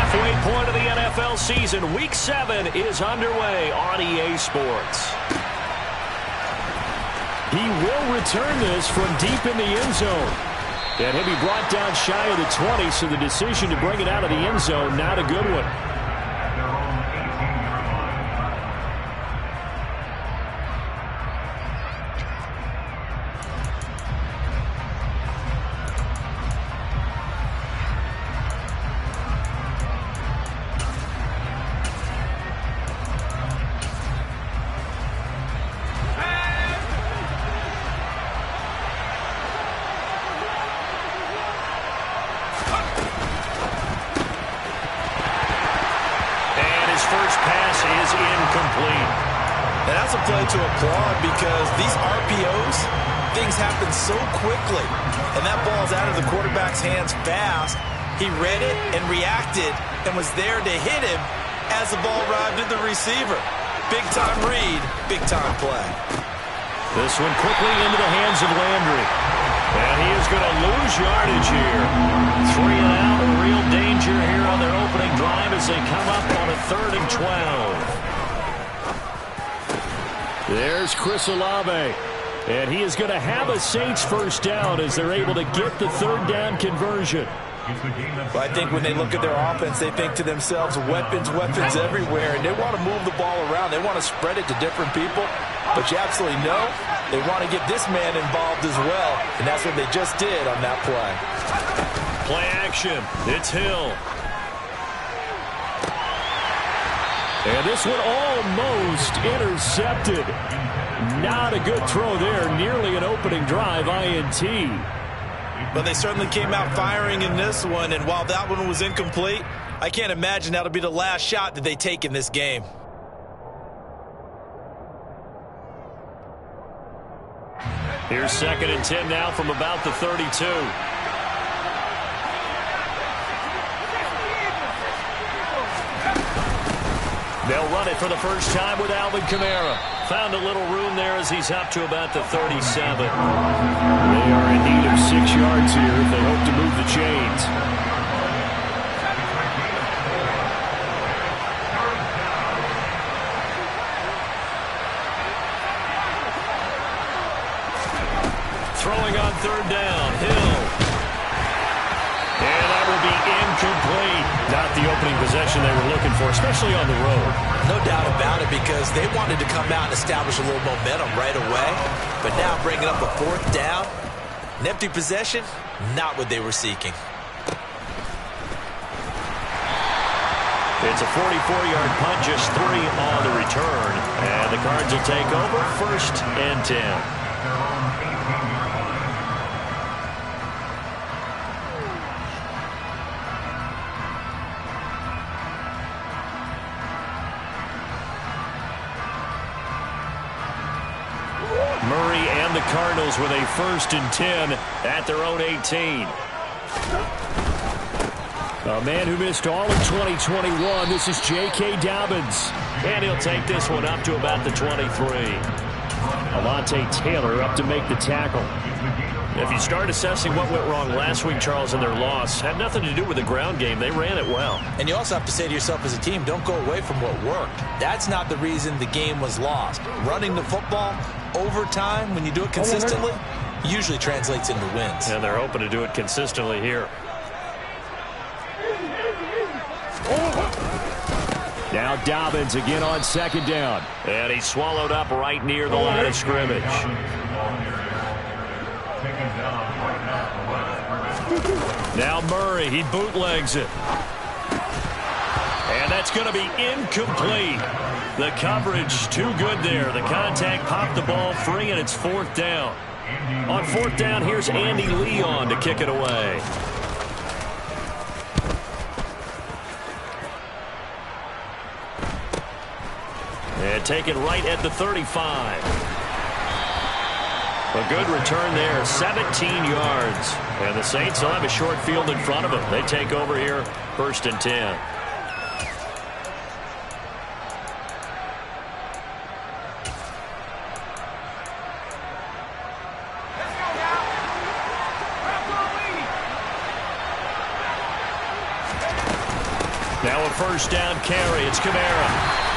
halfway point of the NFL season. Week 7 is underway on EA Sports. He will return this from deep in the end zone. And he'll be brought down shy of the 20, so the decision to bring it out of the end zone, not a good one. And that's a play to applaud because these RPOs, things happen so quickly. And that ball's out of the quarterback's hands fast. He read it and reacted and was there to hit him as the ball arrived at the receiver. Big-time read, big-time play. This one quickly into the hands of Landry. And he is going to lose yardage here. 3 and out, a real danger here on their opening drive as they come up on a 3rd and 12. There's Chris Olave. And he is going to have a Saints first down as they're able to get the 3rd down conversion. Well, I think when they look at their offense, they think to themselves, weapons, weapons everywhere. And they want to move the ball around. They want to spread it to different people. But you absolutely know they want to get this man involved as well. And that's what they just did on that play. Play action. It's Hill. And this one almost intercepted. Not a good throw there. Nearly an opening drive INT. But they certainly came out firing in this one. And while that one was incomplete, I can't imagine that'll be the last shot that they take in this game. Here's 2nd and 10 now from about the 32. They'll run it for the first time with Alvin Kamara. Found a little room there as he's up to about the 37. They are in need of 6 yards here if they hope to move the chains. Throwing on 3rd down, Hill. And that will be incomplete. Not the opening possession they were looking for, especially on the road. No doubt about it, because they wanted to come out and establish a little momentum right away. But now bringing up a 4th down, an empty possession, not what they were seeking. It's a 44-yard punt, just 3 on the return. And the Cards will take over 1st and 10. Murray and the Cardinals with a 1st and 10 at their own 18. A man who missed all of 2021. This is J.K. Dobbins. And he'll take this one up to about the 23. Avante Taylor up to make the tackle. If you start assessing what went wrong last week, Charles, in their loss, had nothing to do with the ground game. They ran it well. And you also have to say to yourself as a team, don't go away from what worked. That's not the reason the game was lost. Running the football over time, when you do it consistently, usually translates into wins. And they're hoping to do it consistently here. Now Dobbins again on 2nd down. And he's swallowed up right near the line of scrimmage. Now Murray, he bootlegs it. And that's going to be incomplete. The coverage too good there. The contact popped the ball free, and it's 4th down. On 4th down, here's Andy Leon to kick it away. And taken right at the 35. A good return there, 17 yards. And the Saints will have a short field in front of them. They take over here, 1st and 10. Now a first down carry. It's Kamara.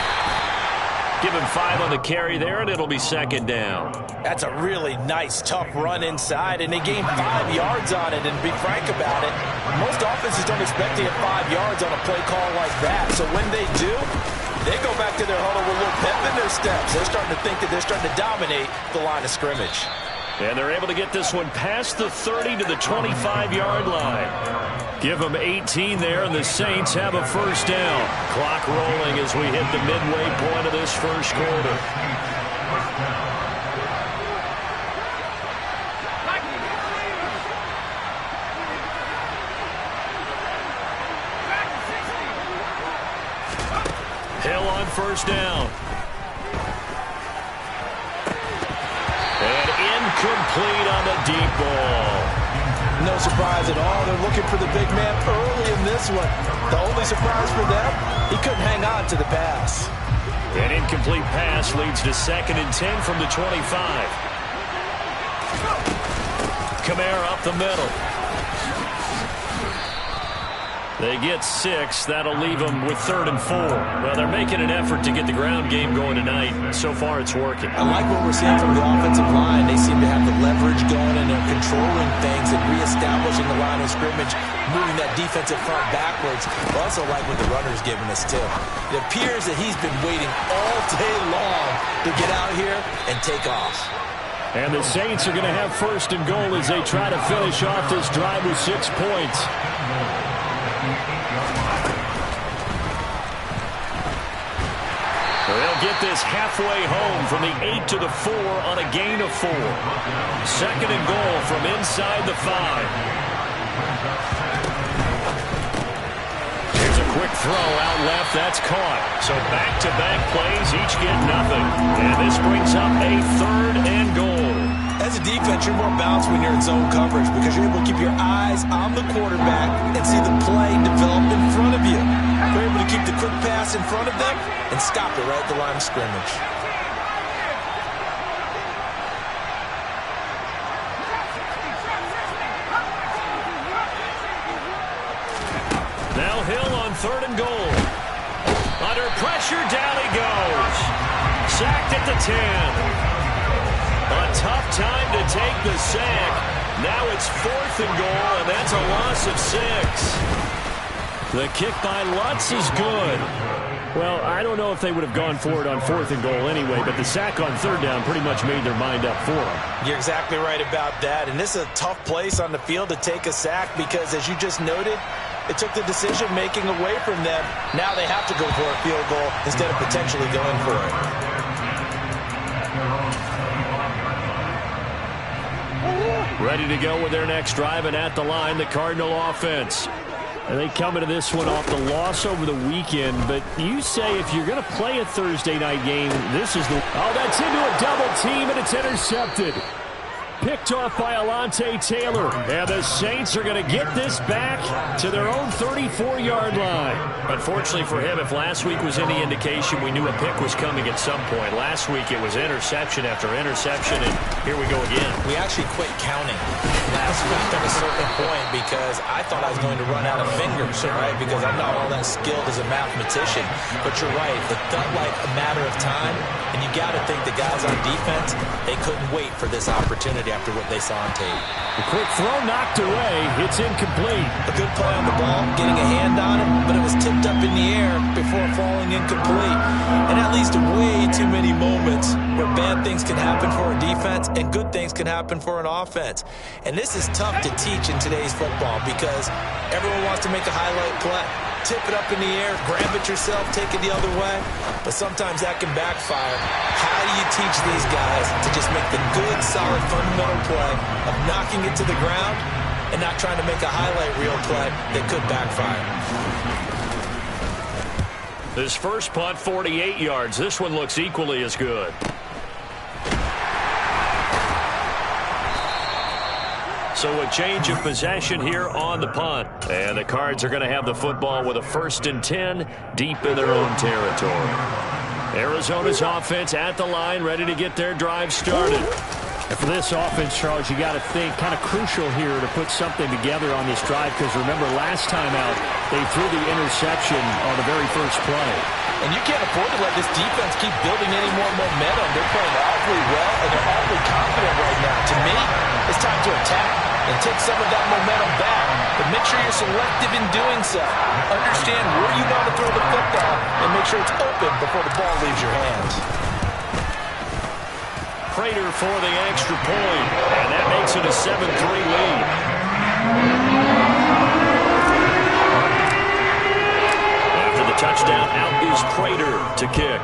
Give him 5 on the carry there, and it'll be second down. That's a really nice, tough run inside, and they gained 5 yards on it. And to be frank about it, most offenses don't expect to get 5 yards on a play call like that. So when they do, they go back to their huddle with a little pep in their steps. They're starting to think that they're starting to dominate the line of scrimmage. And they're able to get this one past the 30 to the 25-yard line. Give them 18 there, and the Saints have a first down. Clock rolling as we hit the midway point of this first quarter. Hill on first down. And incomplete on the deep ball. No surprise at all. They're looking for the big man early in this one. The only surprise for them, he couldn't hang on to the pass. An incomplete pass leads to 2nd and 10 from the 25. Kamara up the middle. They get 6. That'll leave them with 3rd and 4. Well, they're making an effort to get the ground game going tonight. So far, it's working. I like what we're seeing from the offensive line. They seem to have the leverage going, and they're controlling things and reestablishing the line of scrimmage, moving that defensive front backwards. I also like what the runner's giving us, too. It appears that he's been waiting all day long to get out here and take off. And the Saints are going to have 1st and goal as they try to finish off this drive with 6 points. They'll get this halfway home from the 8 to the 4 on a gain of 4. 2nd and goal from inside the 5. Here's a quick throw out left. That's caught. So back-to-back plays, each get nothing. And this brings up a 3rd and goal. As a defense, you're more balanced when you're in zone coverage because you're able to keep your eyes on the quarterback and see the play develop in front of you. You're able to keep the quick pass in front of them and stop it right at the line of scrimmage. Now Hill on 3rd and goal. Under pressure, down he goes. Sacked at the 10. A tough time to take the sack. Now it's 4th and goal, and that's a loss of 6. The kick by Lutz is good. Well, I don't know if they would have gone for it on 4th and goal anyway, but the sack on 3rd down pretty much made their mind up for them. You're exactly right about that, and this is a tough place on the field to take a sack because, as you just noted, it took the decision-making away from them. Now they have to go for a field goal instead of potentially going for it. Ready to go with their next drive, and at the line, the Cardinal offense. And they come into this one off the loss over the weekend, but you say if you're going to play a Thursday night game, this is the... Oh, that's into a double team, and it's intercepted. Picked off by Alontae Taylor. And the Saints are going to get this back to their own 34-yard line. Unfortunately for him, if last week was any indication, we knew a pick was coming at some point. Last week it was interception after interception, and here we go again. We actually quit counting last week at a certain point because I thought I was going to run out of fingers, right? Because I'm not all that skilled as a mathematician. But you're right. It felt like a matter of time, and you got to think the guys on defense, they couldn't wait for this opportunity after what they saw on tape. A quick throw knocked away. It's incomplete. A good play on the ball, getting a hand on it, but it was tipped up in the air before falling incomplete. And that leads to way too many moments where bad things can happen for a defense and good things can happen for an offense. And this is tough to teach in today's football because everyone wants to make a highlight play. Tip it up in the air, grab it yourself, take it the other way. But sometimes that can backfire. How do you teach these guys to just make the good, solid, fundamental play of knocking it to the ground and not trying to make a highlight reel play that could backfire? This first punt, 48 yards. This one looks equally as good. So a change of possession here on the punt. And the Cards are going to have the football with a 1st and 10 deep in their own territory. Arizona's offense at the line, ready to get their drive started. And for this offense, Charles, you got to think kind of crucial here to put something together on this drive, because remember last time out they threw the interception on the very first play. And you can't afford to let this defense keep building any more momentum. They're playing awfully well, and they're awfully confident right now. To me, it's time to attack and take some of that momentum back. But make sure you're selective in doing so. Understand where you want to throw the football and make sure it's open before the ball leaves your hands. Prater for the extra point, and that makes it a 7-3 lead. After the touchdown, out is Prater to kick.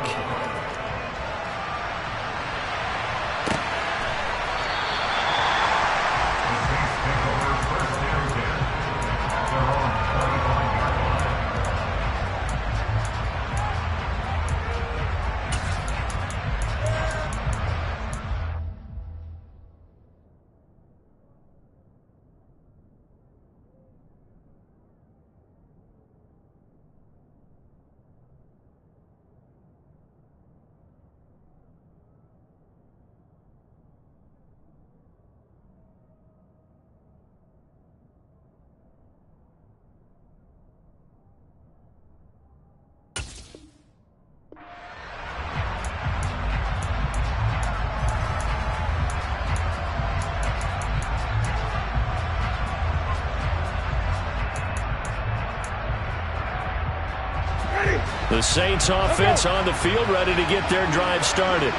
The Saints offense on the field, ready to get their drive started.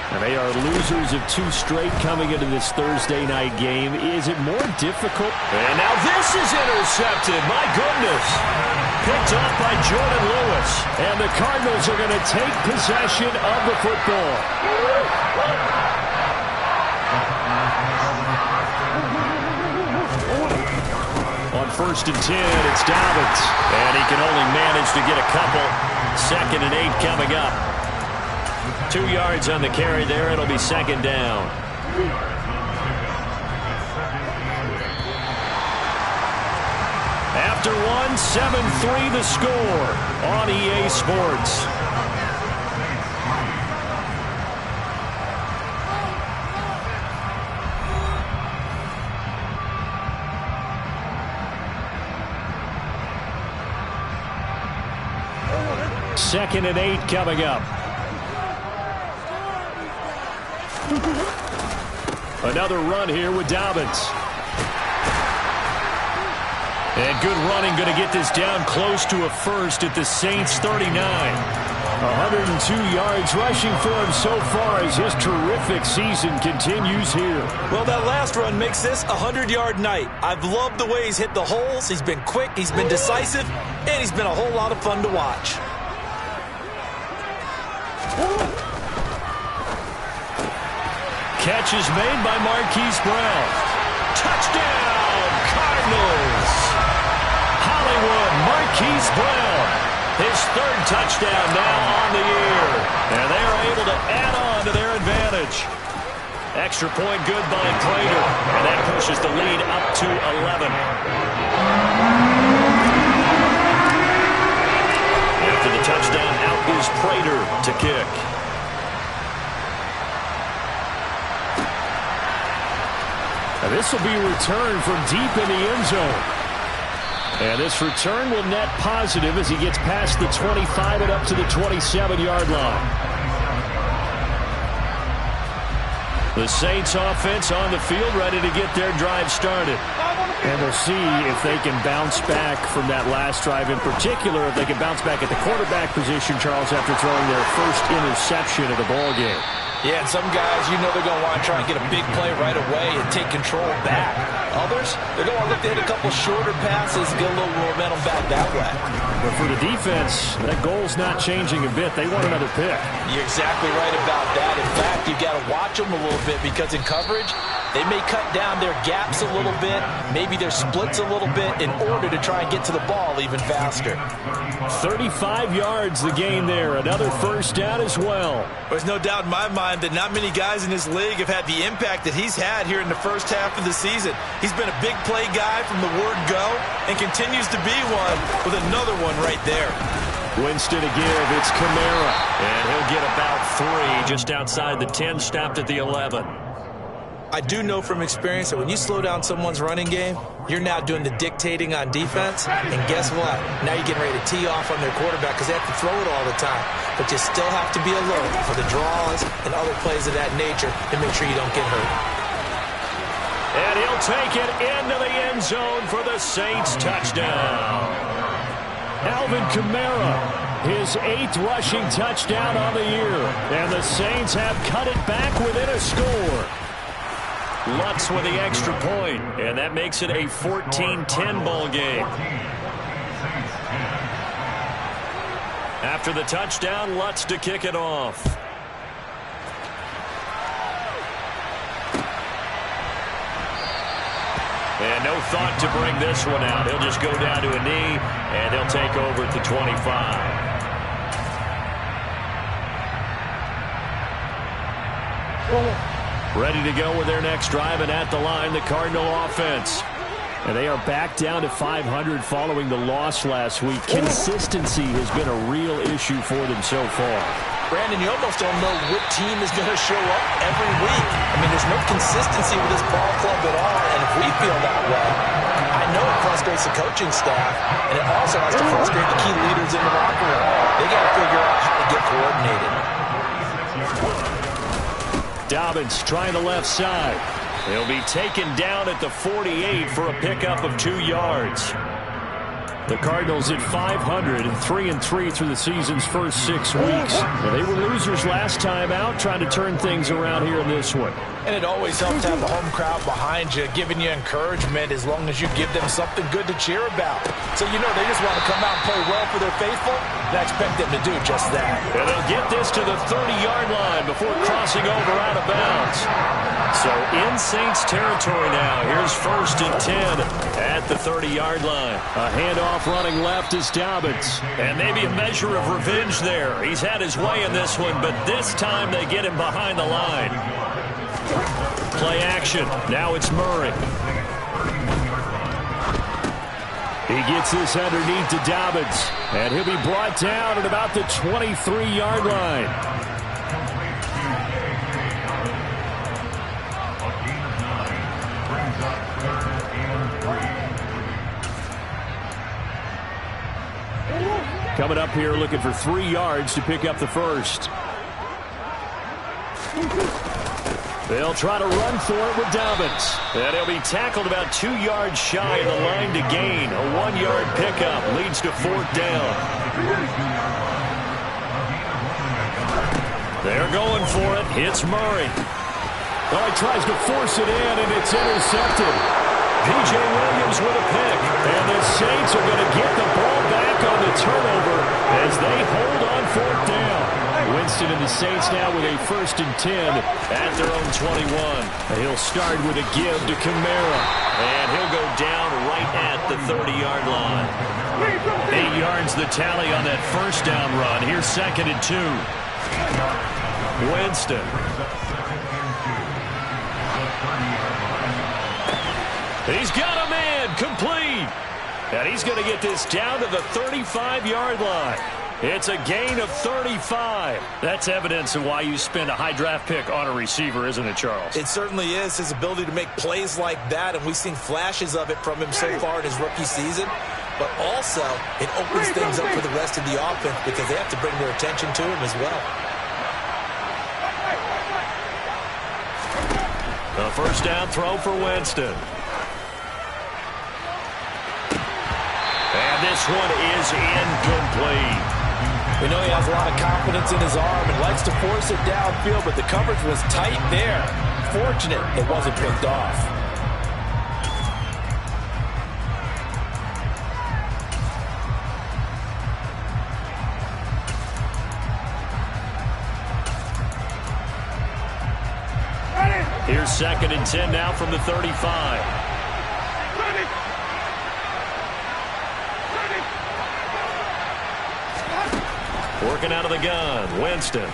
And they are losers of 2 straight coming into this Thursday night game. Is it more difficult? And now this is intercepted. My goodness. Picked off by Jordan Lewis. And the Cardinals are going to take possession of the football. On 1st and 10, it's Dobbins. And he can only manage to get a couple. 2nd and 8 coming up. 2 yards on the carry there. It'll be 2nd down. After 1, 7-3 the score on EA Sports. Second and 8 coming up. Another run here with Dobbins. And good running, going to get this down close to a first at the Saints 39. 102 yards rushing for him so far as his terrific season continues here. Well, that last run makes this a 100-yard night. I've loved the way he's hit the holes. He's been quick, he's been decisive, and he's been a whole lot of fun to watch. Catch is made by Marquise Brown. Touchdown, Cardinals! Hollywood, Marquise Brown. His 3rd touchdown now on the year. And they are able to add on to their advantage. Extra point good by Prater. And that pushes the lead up to 11. After the touchdown, out is Prater to kick. And this will be returned from deep in the end zone. And this return will net positive as he gets past the 25 and up to the 27-yard line. The Saints offense on the field, ready to get their drive started. And we'll see if they can bounce back from that last drive, in particular if they can bounce back at the quarterback position, Charles, after throwing their first interception of the ballgame. Yeah, and some guys, you know they're going to want to try and get a big play right away and take control back. Others, they're going to look to hit a couple shorter passes, get a little momentum back that way. But for the defense, that goal's not changing a bit. They want another pick. You're exactly right about that. In fact, you've got to watch them a little bit because in coverage, they may cut down their gaps a little bit, maybe their splits a little bit in order to try and get to the ball even faster. 35 yards the gain there. Another first down as well. There's no doubt in my mind that not many guys in this league have had the impact that he's had here in the first half of the season. He's been a big play guy from the word go and continues to be one with another one right there. Winston to give. It's Kamara. And he'll get about 3 just outside the 10, stopped at the 11. I do know from experience that when you slow down someone's running game, you're now doing the dictating on defense. And guess what? Now you're getting ready to tee off on their quarterback because they have to throw it all the time. But you still have to be alert for the draws and other plays of that nature to make sure you don't get hurt. And he'll take it into the end zone for the Saints touchdown. Alvin Kamara, his 8th rushing touchdown on the year. And the Saints have cut it back within a score. Lutz with the extra point, and that makes it a 14-10 ball game. After the touchdown, Lutz to kick it off. And no thought to bring this one out. He'll just go down to a knee, and they'll take over at the 25. Ready to go with their next drive, and at the line, the Cardinal offense. And they are back down to 500 following the loss last week. Consistency has been a real issue for them so far. Brandon, you almost don't know what team is going to show up every week. I mean, there's no consistency with this ball club at all, and if we feel that way, I know it frustrates the coaching staff, and it also has to frustrate the key leaders in the locker room. They got to figure out how to get coordinated. Dobbins trying the left side. He'll be taken down at the 48 for a pickup of 2 yards. The Cardinals at 500 and 3-3 through the season's first 6 weeks. Well, they were losers last time out, trying to turn things around here in this one. And it always helps to have the home crowd behind you, giving you encouragement as long as you give them something good to cheer about. So you know they just want to come out and play well for their faithful, and I expect them to do just that. And they'll get this to the 30-yard line before crossing over out of bounds. So in Saints territory now. Here's 1st and 10 at the 30-yard line. A handoff running left is Dobbins. And maybe a measure of revenge there. He's had his way in this one, but this time they get him behind the line. Play action. Now it's Murray. He gets this underneath to Dobbins. And he'll be brought down at about the 23-yard line. Coming up here looking for 3 yards to pick up the first. They'll try to run for it with Dobbins. And he'll be tackled about 2 yards shy of the line to gain. A 1-yard pickup leads to 4th down. They're going for it. It's Murray. Oh, he tries to force it in, and it's intercepted. P.J. Williams with a pick. And the Saints are going to get the ball back on the turnover as they hold on 4th down. Winston and the Saints now with a 1st and 10 at their own 21. And he'll start with a give to Kamara. And he'll go down right at the 30-yard line. 8 yards the tally on that 1st down run. Here's 2nd and 2. Winston. He's got a man complete. And he's going to get this down to the 35-yard line. It's a gain of 35. That's evidence of why you spend a high draft pick on a receiver, isn't it, Charles? It certainly is. His ability to make plays like that, and we've seen flashes of it from him so far in his rookie season. But also, it opens things up for the rest of the offense because they have to bring their attention to him as well. A 1st down throw for Winston. And this one is incomplete. We know he has a lot of confidence in his arm and likes to force it downfield, but the coverage was tight there. Fortunate it wasn't picked off. Here's 2nd and 10 now from the 35. Working out of the gun, Winston.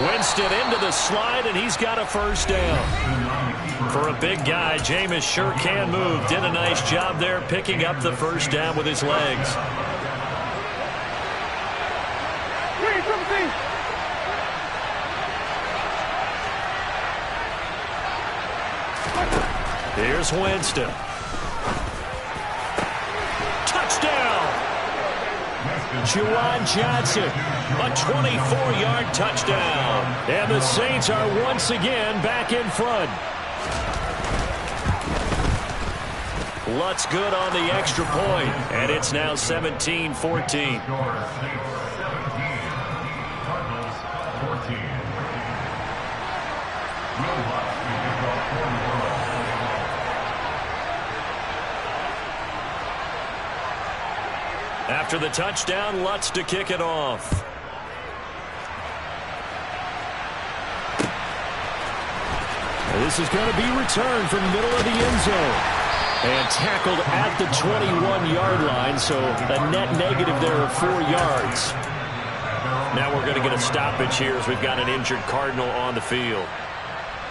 Winston into the slide, and he's got a 1st down. For a big guy, Jameis sure can move. Did a nice job there picking up the 1st down with his legs. Here's Winston. Touchdown! Juwan Johnson, a 24-yard touchdown. And the Saints are once again back in front. Lutz good on the extra point, and it's now 17-14. After the touchdown, Lutz to kick it off. This is going to be returned from the middle of the end zone. And tackled at the 21-yard line, so a net negative there of 4 yards. Now we're going to get a stoppage here as we've got an injured Cardinal on the field.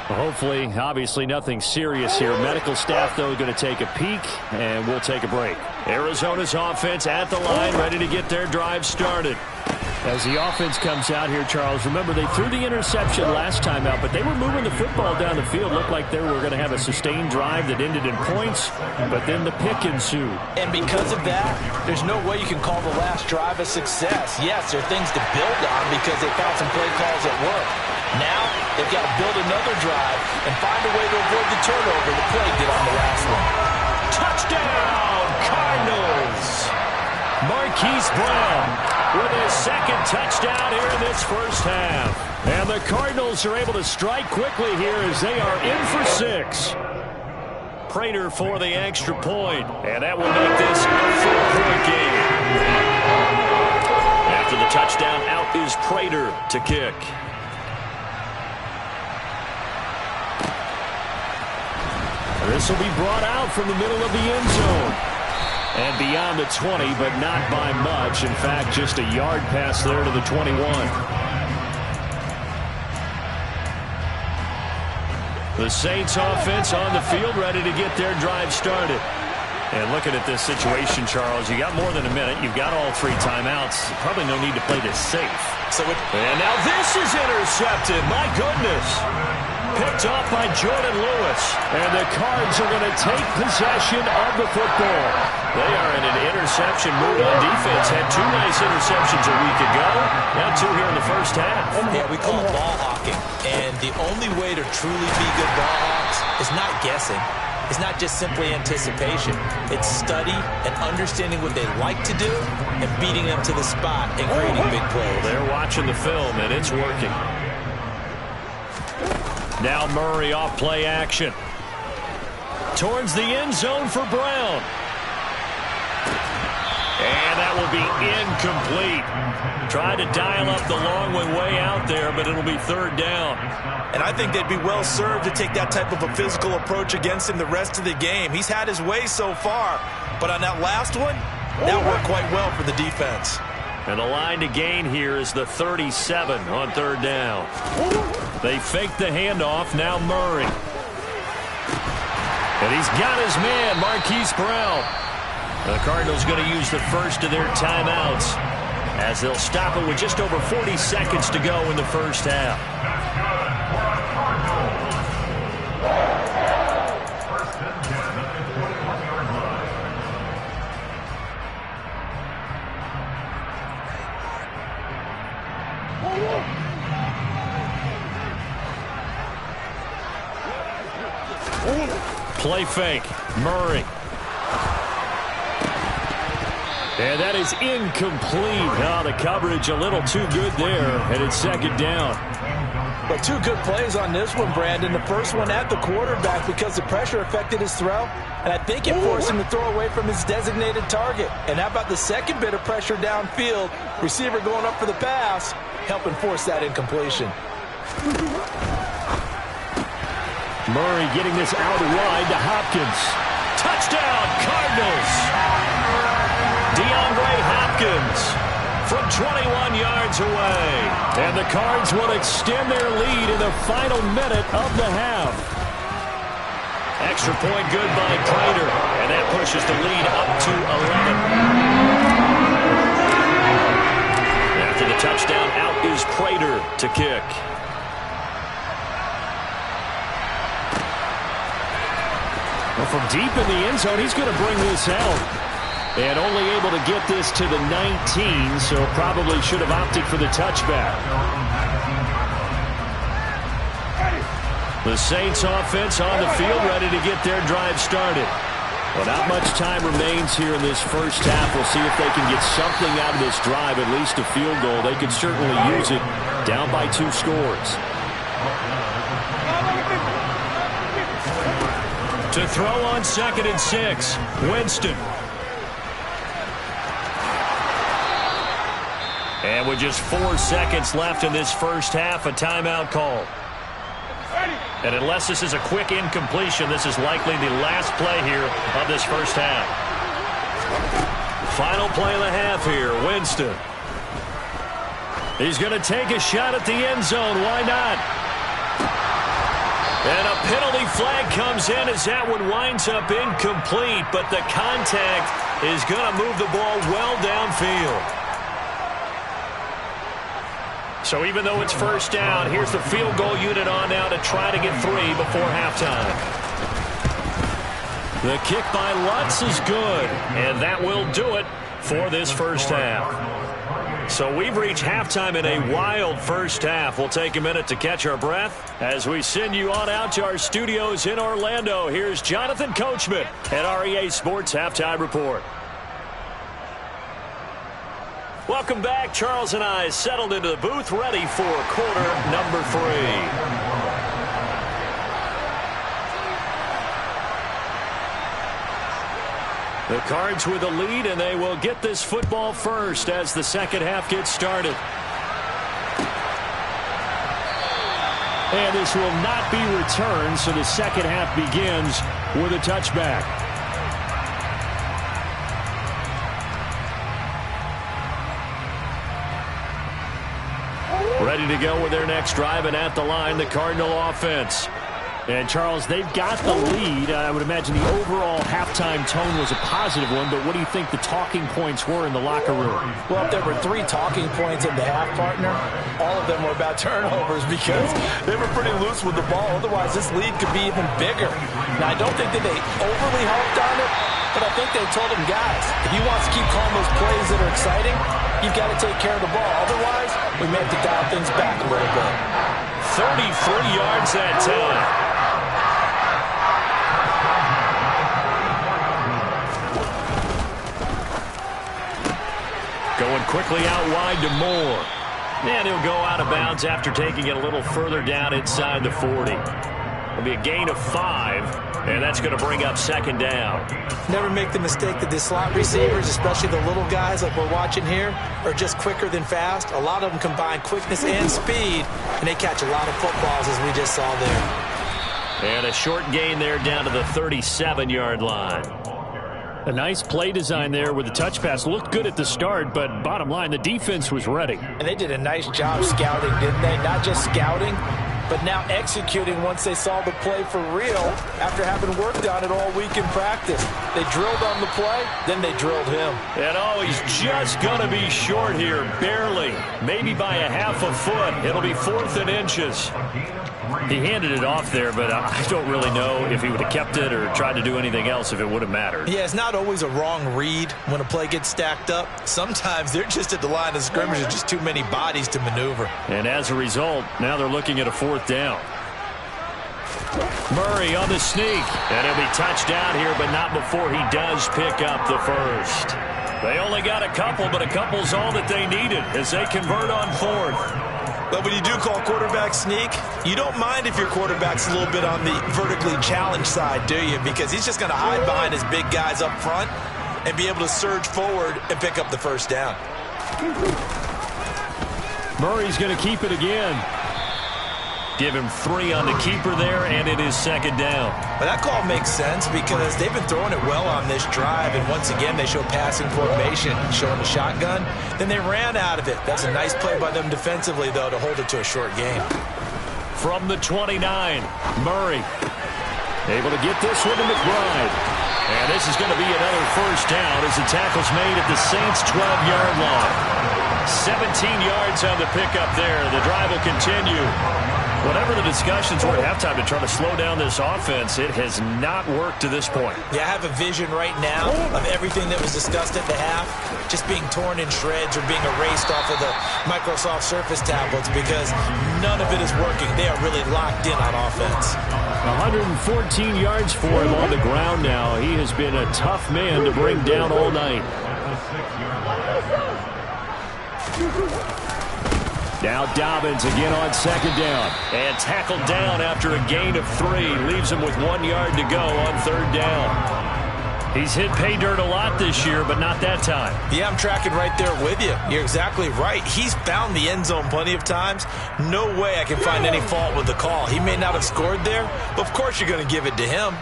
Hopefully, obviously nothing serious here. Medical staff, though, going to take a peek, and we'll take a break. Arizona's offense at the line, ready to get their drive started. As the offense comes out here, Charles, remember they threw the interception last time out, but they were moving the football down the field. Looked like they were going to have a sustained drive that ended in points, but then the pick ensued. And because of that, there's no way you can call the last drive a success. Yes, there are things to build on because they found some play calls at work. Now, they've got to build another drive and find a way to avoid the turnover the play did on the last one. Touchdown, Cardinals! Marquise Brown with his second touchdown here in this first half. And the Cardinals are able to strike quickly here as they are in for 6. Prater for the extra point, and that will make this a 4-point game. After the touchdown, out is Prater to kick. This will be brought out from the middle of the end zone. And beyond the 20, but not by much. In fact, just a yard pass there to the 21. The Saints offense on the field ready to get their drive started. And looking at this situation, Charles, you got more than a minute. You've got all 3 timeouts. Probably no need to play this safe. And now this is intercepted. My goodness. Picked off by Jordan Lewis. And the Cards are going to take possession of the football. They are in an interception mood on defense. Had 2 nice interceptions a week ago. Now 2 here in the first half. Yeah, we call it ball hawking. And the only way to truly be good ball hawks is not guessing. It's not just simply anticipation. It's study and understanding what they like to do and beating them to the spot and creating big plays. They're watching the film, and it's working. Now Murray off play action. Towards the end zone for Brown. And that will be incomplete. Tried to dial up the long way out there, but it'll be 3rd down. And I think they'd be well served to take that type of a physical approach against him the rest of the game. He's had his way so far, but on that last one, that worked quite well for the defense. And the line to gain here is the 37 on 3rd down. They fake the handoff, now Murray. And he's got his man, Marquise Brown. The Cardinals going to use the first of their timeouts as they'll stop it with just over 40 seconds to go in the first half. Play fake. Murray. And that is incomplete. Oh, the coverage a little too good there, and it's 2nd down. But 2 good plays on this one, Brandon. The first one at the quarterback because the pressure affected his throw, and I think it forced him to throw away from his designated target. And how about the second bit of pressure downfield? Receiver going up for the pass, helping force that incompletion. Murray getting this out wide to Hopkins. Touchdown, Cardinals! DeAndre Hopkins from 21 yards away. And the Cards will extend their lead in the final minute of the half. Extra point good by Prater, and that pushes the lead up to 11. After the touchdown, out is Prater to kick. from deep in the end zone, he's going to bring this out. And only able to get this to the 19, so probably should have opted for the touchback. The Saints offense on the field, ready to get their drive started. Well, not much time remains here in this first half. We'll see if they can get something out of this drive, at least a field goal. They could certainly use it, down by 2 scores. To throw on 2nd and 6, Winston. And with just 4 seconds left in this first half, a timeout call. And unless this is a quick incompletion, this is likely the last play here of this first half. Final play of the half here, Winston. He's going to take a shot at the end zone. Why not? And a penalty flag comes in as that one winds up incomplete, but the contact is going to move the ball well downfield. So even though it's first down, here's the field goal unit on now to try to get 3 before halftime. The kick by Lutz is good, and that will do it for this first half. So we've reached halftime in a wild first half. We'll take a minute to catch our breath as we send you on out to our studios in Orlando. Here's Jonathan Coachman at REA Sports Halftime Report. Welcome back. Charles and I settled into the booth, ready for quarter number 3. The Cards with a lead, and they will get this football first as the second half gets started. And this will not be returned, so the second half begins with a touchback. Ready to go with their next drive, and at the line, the Cardinal offense. And, Charles, they've got the lead. I would imagine the overall halftime tone was a positive one, but what do you think the talking points were in the locker room? Well, if there were 3 talking points in the half, partner, all of them were about turnovers because they were pretty loose with the ball. Otherwise, this lead could be even bigger. Now, I don't think that they overly harped on it, but I think they told them, guys, if you want to keep calling those plays that are exciting, you've got to take care of the ball. Otherwise, we may have to dial things back a little bit. 33 yards that time. Going quickly out wide to Moore. And he'll go out of bounds after taking it a little further down inside the 40. It'll be a gain of 5, and that's going to bring up second down. Never make the mistake that the slot receivers, especially the little guys like we're watching here, are just quicker than fast. A lot of them combine quickness and speed, and they catch a lot of footballs, as we just saw there. And a short gain there down to the 37-yard line. A nice play design there with the touch pass. Looked good at the start, but bottom line, the defense was ready. And they did a nice job scouting, didn't they? Not just scouting, but now executing once they saw the play for real after having worked on it all week in practice. They drilled on the play, then they drilled him. And he's just going to be short here, barely. Maybe by a half a foot. It'll be 4th and inches. He handed it off there, but I don't really know if he would have kept it or tried to do anything else if it would have mattered. Yeah, it's not always a wrong read when a play gets stacked up. Sometimes they're just at the line of scrimmage and just too many bodies to maneuver. And as a result, now they're looking at a 4th down. Murray on the sneak. And he'll be touched down here, but not before he does pick up the first. They only got a couple, but a couple's all that they needed as they convert on 4th. But when you do call quarterback sneak, you don't mind if your quarterback's a little bit on the vertically challenged side, do you? Because he's just going to hide behind his big guys up front and be able to surge forward and pick up the first down. Murray's going to keep it again. Give him 3 on the keeper there, and it is second down. But that call makes sense because they've been throwing it well on this drive, and once again they show passing formation, showing the shotgun. Then they ran out of it. That's a nice play by them defensively, though, to hold it to a short game. From the 29, Murray able to get this one to McBride. And this is going to be another first down as the tackle's made at the Saints' 12-yard line. 17 yards on the pickup there. The drive will continue. Whatever the discussions were at halftime to try to slow down this offense, it has not worked to this point. Yeah, I have a vision right now of everything that was discussed at the half just being torn in shreds or being erased off of the Microsoft Surface tablets because none of it is working. They are really locked in on offense. 114 yards for him on the ground now. He has been a tough man to bring down all night. Now Dobbins again on second down. And tackled down after a gain of 3. Leaves him with 1 yard to go on third down. He's hit pay dirt a lot this year, but not that time. Yeah, I'm tracking right there with you. You're exactly right. He's found the end zone plenty of times. No way I can find any fault with the call. He may not have scored there, but of course you're going to give it to him.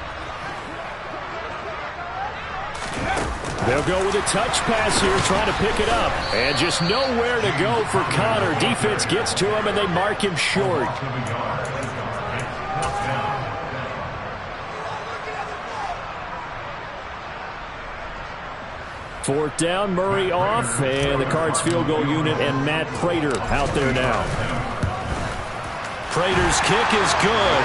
They'll go with a touch pass here, trying to pick it up. And just nowhere to go for Connor. Defense gets to him, and they mark him short. Fourth down, Murray off, and the Cards field goal unit and Matt Prater out there now. Prater's kick is good.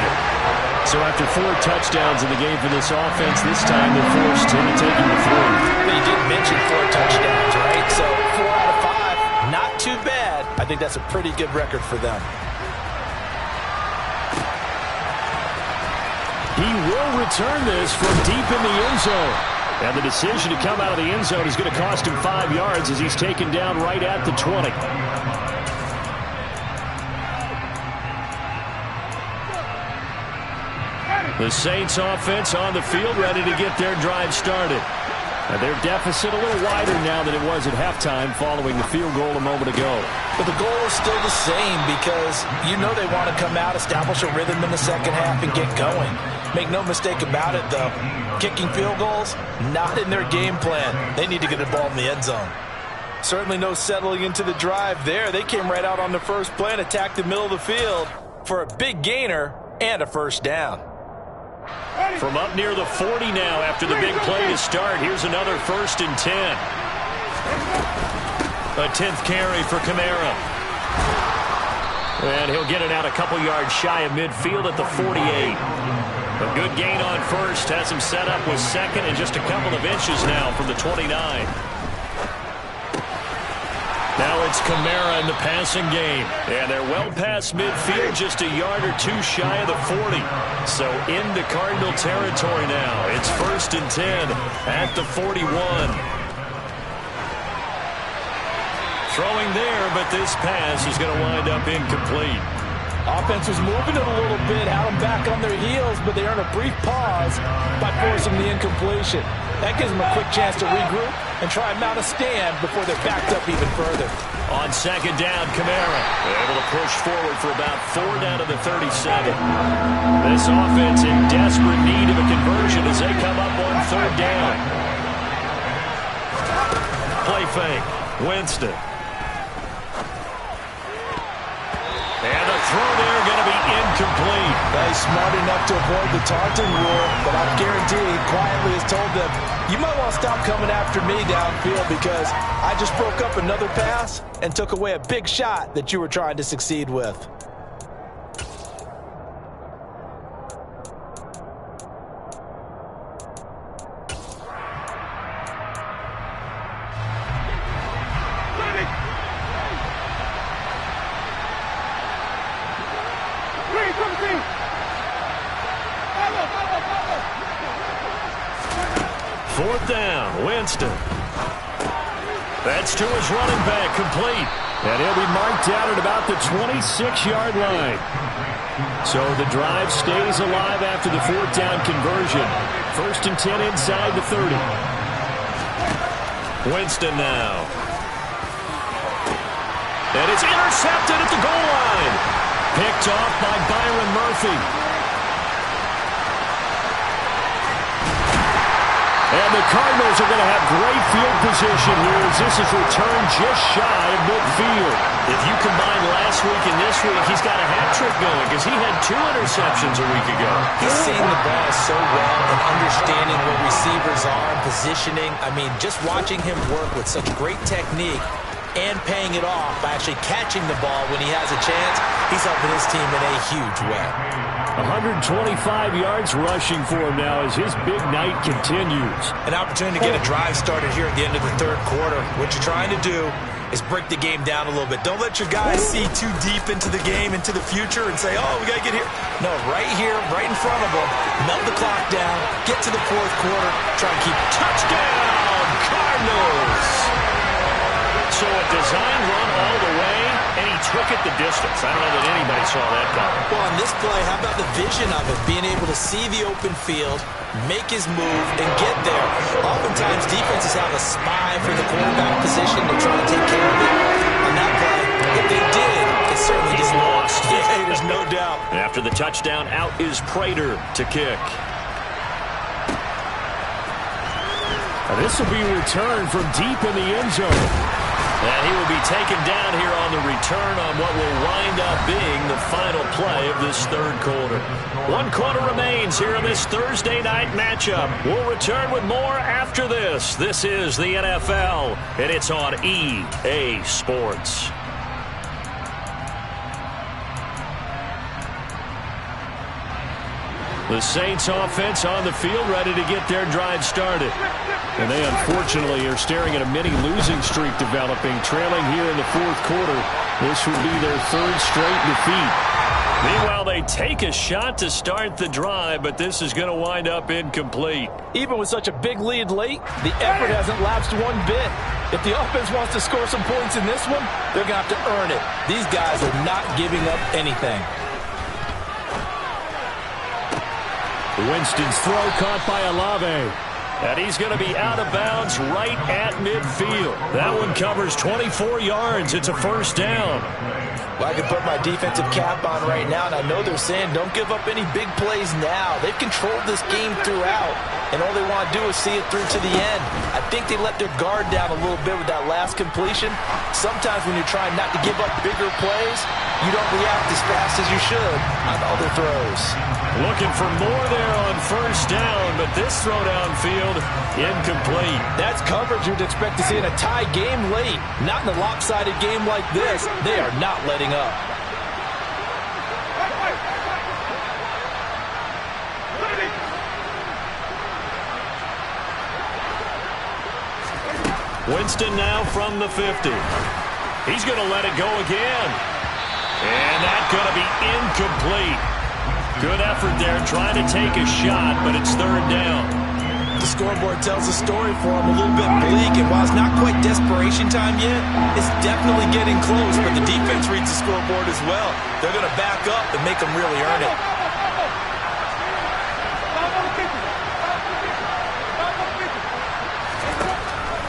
So after 4 touchdowns in the game for this offense, this time they're forced to take him to 3. You did mention 4 touchdowns, right? So 4 out of 5, not too bad. I think that's a pretty good record for them. He will return this from deep in the end zone. And the decision to come out of the end zone is going to cost him 5 yards as he's taken down right at the 20. The Saints offense on the field ready to get their drive started. And their deficit a little wider now than it was at halftime following the field goal a moment ago. But the goal is still the same because you know they want to come out, establish a rhythm in the second half, and get going. Make no mistake about it, though. Kicking field goals, not in their game plan. They need to get the ball in the end zone. Certainly no settling into the drive there. They came right out on the first play and attacked the middle of the field for a big gainer and a first down. From up near the 40 now after the big play to start. Here's another 1st and 10. A 10th carry for Kamara. And he'll get it out a couple yards shy of midfield at the 48. A good gain on first. Has him set up with second and just a couple of inches now from the 29. Now it's Kamara in the passing game. And they're well past midfield, just a yard or 2 shy of the 40. So into Cardinal territory now. It's 1st and 10 at the 41. Throwing there, but this pass is going to wind up incomplete. Offense was moving it a little bit, had them back on their heels, but they earned a brief pause by forcing the incompletion. That gives them a quick chance to regroup and try and mount a stand before they're backed up even further. On second down, Kamara able to push forward for about 4 down to the 37. This offense in desperate need of a conversion as they come up on 3rd down. Play fake. Winston. And the throw there going to be incomplete. He's smart enough to avoid the taunting rule, but I guarantee he quietly has told them, you might want to stop coming after me downfield because I just broke up another pass and took away a big shot that you were trying to succeed with. Fourth down, Winston. That's to his running back, complete. And he'll be marked out at about the 26-yard line. So the drive stays alive after the 4th down conversion. 1st and 10 inside the 30. Winston now. And it's intercepted at the goal line. Picked off by Byron Murphy. And the Cardinals are going to have great field position here as this is returned just shy of midfield. If you combine last week and this week, he's got a hat trick going because he had 2 interceptions a week ago. He's seeing the ball so well and understanding where receivers are and positioning. I mean, just watching him work with such great technique and paying it off by actually catching the ball when he has a chance. He's helping his team in a huge way. 125 yards rushing for him now as his big night continues. An opportunity to get a drive started here at the end of the third quarter. What you're trying to do is break the game down a little bit. Don't let your guys see too deep into the game, into the future, and say, oh, we got to get here. No, right here, right in front of them, melt the clock down, get to the fourth quarter, try and keep touchdown, Cardinals. So a design run all the way, and he took it the distance. I don't know that anybody saw that coming. Well, on this play, how about the vision of it? Being able to see the open field, make his move, and get there. Oftentimes, defenses have a spy for the quarterback position to try to take care of it. On that play, if they did, it certainly He's didn't lost. Yeah, there's no doubt. After the touchdown, out is Prater to kick. This will be returned from deep in the end zone. And he will be taken down here on the return on what will wind up being the final play of this third quarter. 1 quarter remains here in this Thursday night matchup. We'll return with more after this. This is the NFL, and it's on EA Sports. The Saints offense on the field ready to get their drive started. And they unfortunately are staring at a mini losing streak developing, trailing here in the fourth quarter. This would be their third straight defeat. Meanwhile, they take a shot to start the drive, but this is going to wind up incomplete. Even with such a big lead late, the effort hasn't lapsed one bit. If the offense wants to score some points in this one, they're going to have to earn it. These guys are not giving up anything. Winston's throw caught by Olave. And he's going to be out of bounds right at midfield. That one covers 24 yards. It's a first down. Well, I can put my defensive cap on right now, and I know they're saying don't give up any big plays now. They've controlled this game throughout, and all they want to do is see it through to the end. I think they let their guard down a little bit with that last completion. Sometimes when you're trying not to give up bigger plays, you don't react as fast as you should on other throws. Looking for more there on first down, but this throw downfield, incomplete. That's coverage you'd expect to see in a tie game late. Not in a lopsided game like this. They are not letting up. Winston now from the 50. He's going to let it go again. And that's going to be incomplete. Good effort there, trying to take a shot, but it's third down. The scoreboard tells a story for him, a little bit bleak, and while it's not quite desperation time yet, it's definitely getting close, but the defense reads the scoreboard as well. They're going to back up and make them really earn it.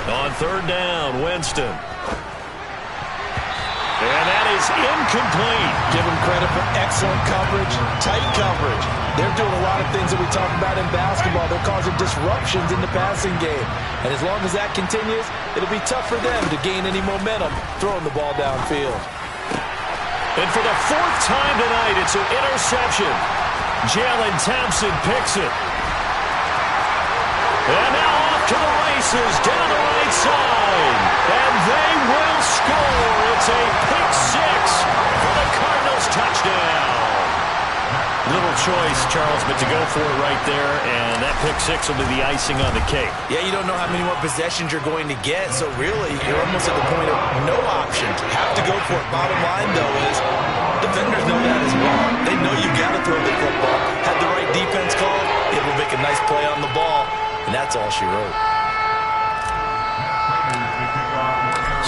On third down, Winston. And that is incomplete. Give them credit for excellent coverage, tight coverage. They're doing a lot of things that we talk about in basketball. They're causing disruptions in the passing game. And as long as that continues, it'll be tough for them to gain any momentum throwing the ball downfield. And for the fourth time tonight, it's an interception. Jalen Thompson picks it. And now off to the races down the right side. And they will score. It's a pick six for the Cardinals touchdown. Little choice, Charles, but to go for it right there, and that pick six will be the icing on the cake. Yeah, you don't know how many more possessions you're going to get, so really, you're almost at the point of no options. Have to go for it. Bottom line, though, is defenders know that as well. They know you've got to throw the football. Had the right defense call, it will make a nice play on the ball, and that's all she wrote.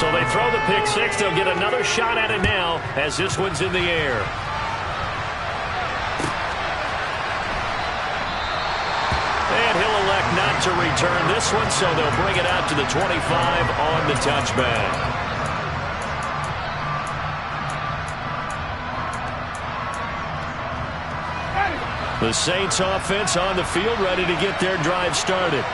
So they throw the pick six. They'll get another shot at it now as this one's in the air. And he'll elect not to return this one, so they'll bring it out to the 25 on the touchback. The Saints offense on the field ready to get their drive started.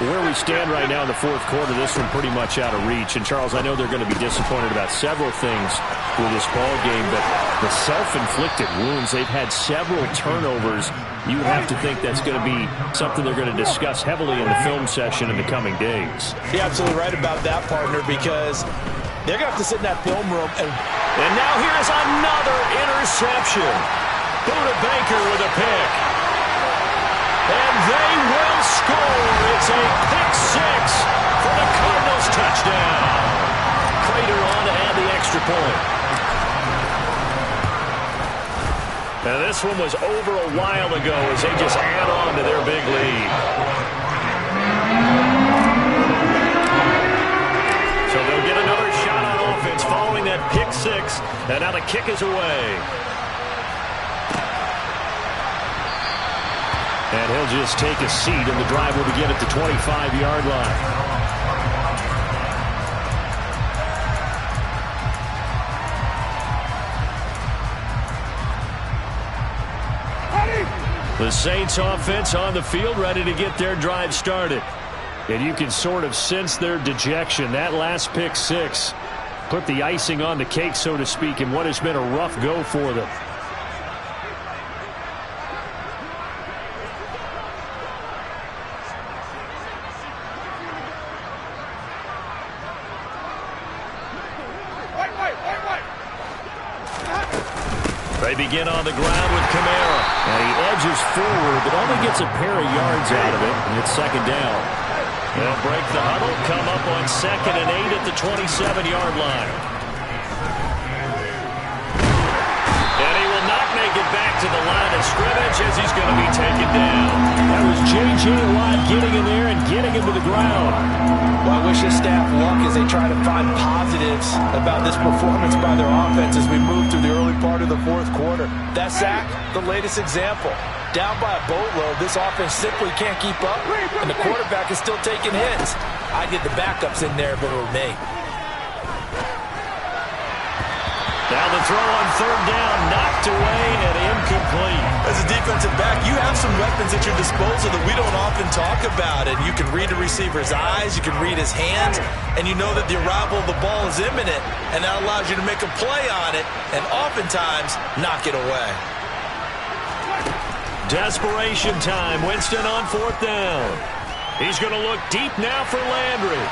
Where we stand right now in the fourth quarter, this one pretty much out of reach. And, Charles, I know they're going to be disappointed about several things with this ball game, but the self-inflicted wounds, they've had several turnovers. You have to think that's going to be something they're going to discuss heavily in the film session in the coming days. You're absolutely right about that, partner, because They're going to have to sit in that film room. And now here's another interception. Buda Baker with a pick. And they will score. It's a pick six for the Cardinals touchdown. Prater on to add the extra point. Now this one was over a while ago as they just add on to their big lead. So they'll get another shot on offense following that pick six. And now the kick is away. And he'll just take a seat, and the drive will begin at the 25-yard line. The Saints offense on the field, ready to get their drive started. And you can sort of sense their dejection. That last pick six put the icing on the cake, so to speak, in what has been a rough go for them. They begin on the ground with Kamara. And he edges forward, but only gets a pair of yards out of it. And it's second down. They'll break the huddle, come up on 2nd and 8 at the 27-yard line. And he will not make it back to the line of scrimmage as he's going to be taken down. That was J.J. Watt getting in there and getting him to the ground. Well, I wish his staff luck as they try to find positives about this performance by their offense as we move through the early part of the fourth quarter. That sack, the latest example. Down by a boatload, this offense simply can't keep up, and the quarterback is still taking hits. I'd get the backups in there if it were me. Now the throw on 3rd down, knocked away and incomplete. As a defensive back, you have some weapons at your disposal that we don't often talk about. And you can read the receiver's eyes, you can read his hands, and you know that the arrival of the ball is imminent, and that allows you to make a play on it and oftentimes knock it away. Desperation time. Winston on 4th down. He's going to look deep now for Landry.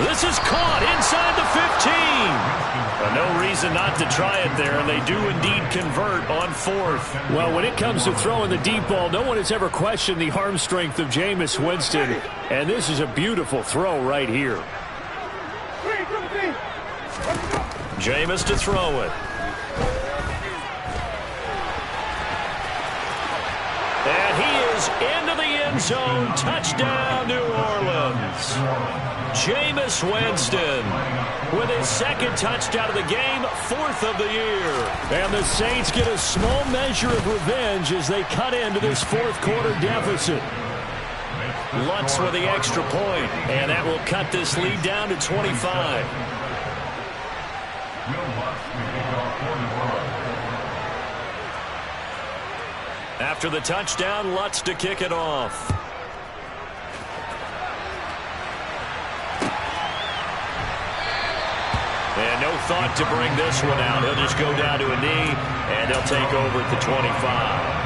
This is caught inside the 15. No reason not to try it there, and they do indeed convert on 4th. Well, when it comes to throwing the deep ball, no one has ever questioned the arm strength of Jameis Winston, and this is a beautiful throw right here. Jameis to throw it. And he is into the end zone. Touchdown, New Orleans. Jameis Winston with his 2nd touchdown of the game, 4th of the year. And the Saints get a small measure of revenge as they cut into this 4th quarter deficit. Lutz with the extra point, and that will cut this lead down to 25. After the touchdown, Lutz to kick it off. And no thought to bring this one out. He'll just go down to a knee, and they'll take over at the 25.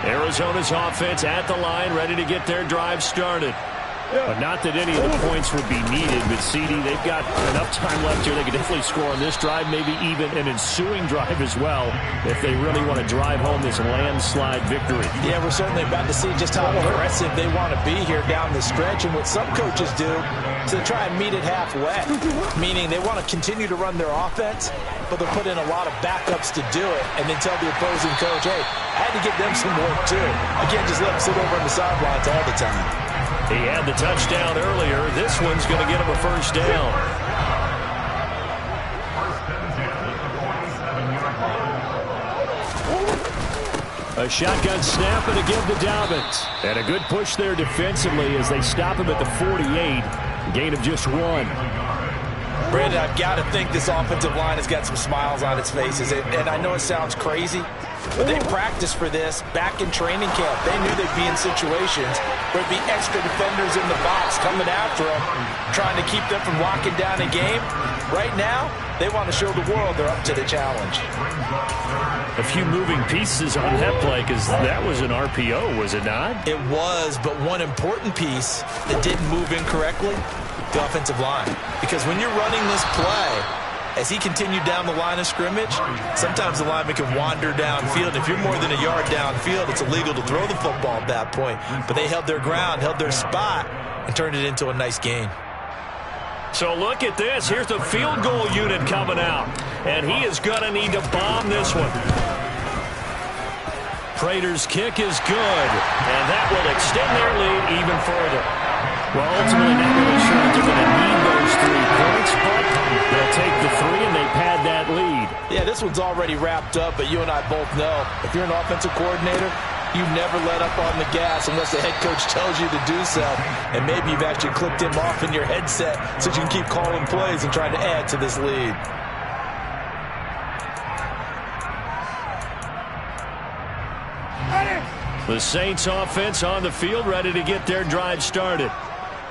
Arizona's offense at the line, ready to get their drive started. But not that any of the points would be needed. But, CD, they've got enough time left here. They could definitely score on this drive, maybe even an ensuing drive as well, if they really want to drive home this landslide victory. Yeah, we're certainly about to see just how aggressive they want to be here down the stretch. And what some coaches do is they try and meet it halfway, meaning they want to continue to run their offense, but they'll put in a lot of backups to do it and then tell the opposing coach, hey, I had to give them some work too. I can't just let them sit over on the sidelines all the time. He had the touchdown earlier. This one's going to get him a 1st down. A shotgun snap and a give to Dobbins. And a good push there defensively as they stop him at the 48. Gain of just 1. Brandon, I've got to think this offensive line has got some smiles on its faces. And I know it sounds crazy, But they practiced for this back in training camp. They knew they'd be in situations where there'd be extra defenders in the box coming after them, trying to keep them from locking down a game. Right now, they want to show the world they're up to the challenge. A few moving pieces on that play because that was an RPO, was it not? It was, but one important piece that didn't move incorrectly, the offensive line. Because when you're running this play, as he continued down the line of scrimmage, sometimes the lineman can wander downfield. If you're more than a yard downfield, it's illegal to throw the football at that point. But they held their ground, held their spot, and turned it into a nice gain. So look at this. Here's the field goal unit coming out. And he is going to need to bomb this one. Prater's kick is good. And that will extend their lead even further. Well, ultimately, not really sure that they're going to need those 3 points, but they'll take the 3 and they pad that lead. Yeah, this one's already wrapped up, but you and I both know if you're an offensive coordinator, you never let up on the gas unless the head coach tells you to do so. And maybe you've actually clicked him off in your headset so you can keep calling plays and trying to add to this lead. The Saints offense on the field, ready to get their drive started.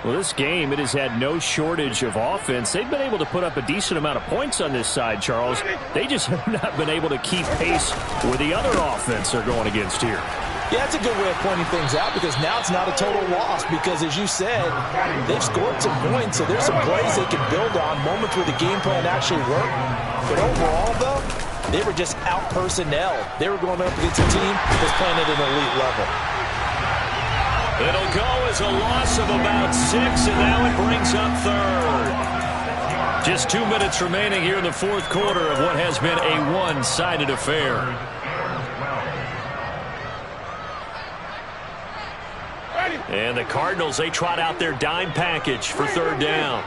Well, this game, it has had no shortage of offense. They've been able to put up a decent amount of points on this side, Charles. They just have not been able to keep pace with the other offense they're going against here. Yeah, that's a good way of pointing things out because now it's not a total loss because, as you said, they've scored some points, so there's some plays they can build on, moments where the game plan actually worked. But overall, though, they were just out-personnel. They were going up against a team that's playing at an elite level. It'll go as a loss of about 6, and now it brings up third. Just 2 minutes remaining here in the fourth quarter of what has been a one-sided affair. And the Cardinals, they trot out their dime package for third down.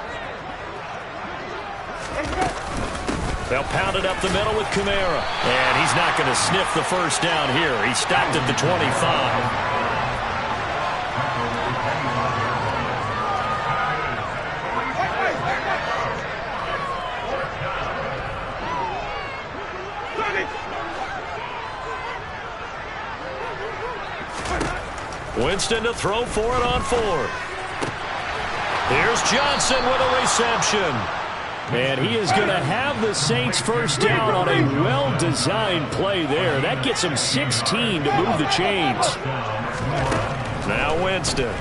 They'll pound it up the middle with Kamara. And he's not going to sniff the first down here. He stopped at the 25. Winston to throw for it on 4. Here's Johnson with a reception. And he is going to have the Saints first down on a well-designed play there. That gets him 16 to move the chains. Now Winston.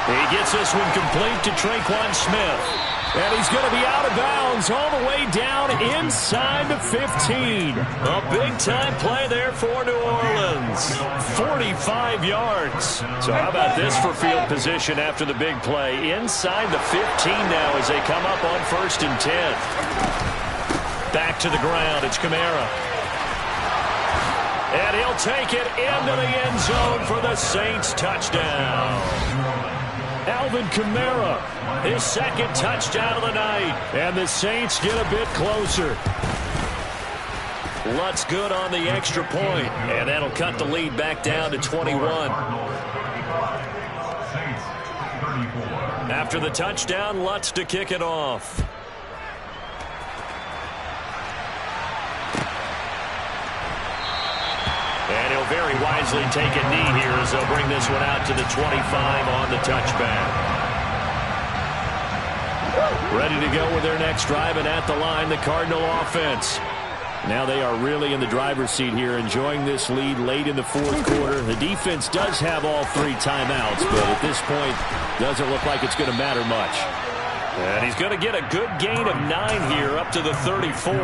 He gets this one complete to Traquan Smith. And he's going to be out of bounds all the way down inside the 15. A big-time play there for New Orleans. 45 yards. So how about this for field position after the big play? Inside the 15 now as they come up on 1st and 10. Back to the ground. It's Kamara. And he'll take it into the end zone for the Saints touchdown. Alvin Kamara, his second touchdown of the night. And the Saints get a bit closer. Lutz good on the extra point. And that'll cut the lead back down to 21. After the touchdown, Lutz to kick it off. And he'll very wisely take a knee here as they'll bring this one out to the 25 on the touchback. Ready to go with their next drive, and at the line, the Cardinal offense. Now they are really in the driver's seat here, enjoying this lead late in the fourth quarter. The defense does have all 3 timeouts, but at this point, doesn't look like it's going to matter much. And he's going to get a good gain of 9 here, up to the 34.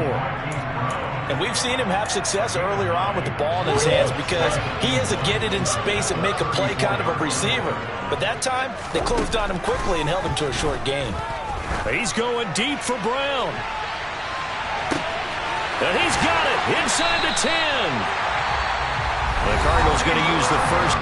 And we've seen him have success earlier on with the ball in his hands because he is a get it in space and make a play kind of a receiver. But that time, they closed on him quickly and held him to a short gain. He's going deep for Brown. And he's got it inside the 10. The Cardinals going to use the first